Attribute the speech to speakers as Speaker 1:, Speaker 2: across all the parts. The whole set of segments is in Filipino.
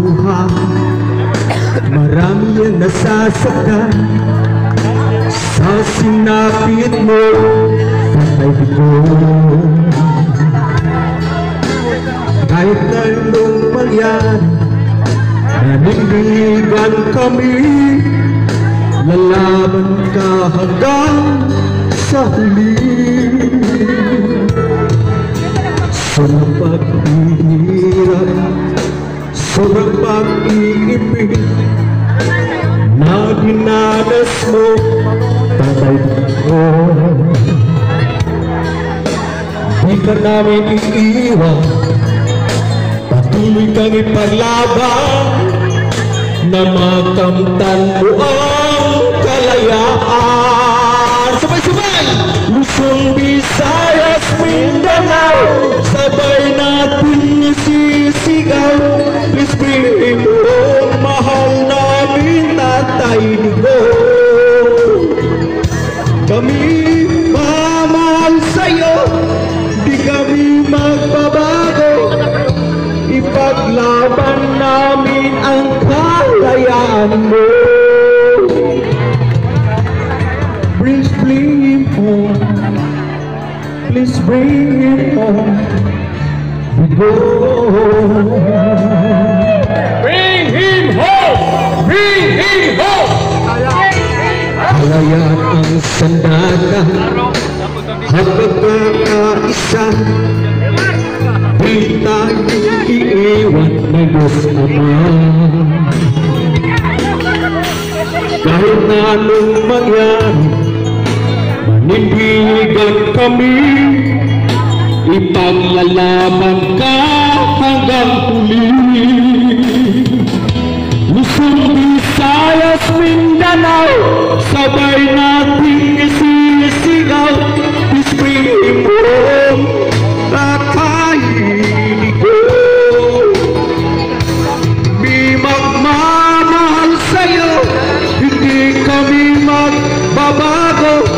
Speaker 1: buhay. Marami ang nasasaktan sa sinapit mo, tatay ko. Kahit na anong mangyari, nanindigan kami, lalaban ka hanggang sa huli. Sobrang paghihirap, sobrang pag-iibig na dinanas mo, tatay ko. Di ka namin iiwan, patuloy kang ipaglaban na makamtan mo ang kalayaan. Sabay-sabay! Luzon, Visayas, Mindanao, sabay natin isisigaw. Please bring home, mahal namin tatay ko. Kami mamahal sa'yo, di kami magbabago. Ipaglaban namin ang kalayaan mo. Please bring him home, please bring him home. We go.
Speaker 2: Bring him home! Bring him home!
Speaker 1: Kalayaan ang sandata, habang kakaisa, di tayo iiwan ng Diyos Ama. Kahit na anong mangyari, manindigan kami, ipaglalaban ka hanggang huli. Luzon, Visayas, Mindanao, sabay nating isisigaw. Please bring him home, tatay ko. Di magmamahal sa'yo, hindi kami magbabago.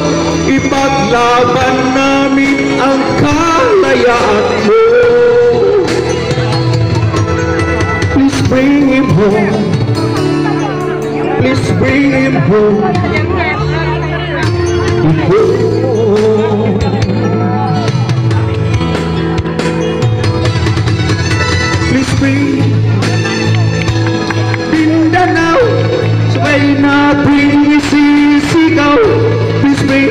Speaker 1: Ipaglaban namin ang kalayaan mo. Please bring him home, please bring him home. Iko. Please bring Mindanao, sabay natin isisigaw. Please bring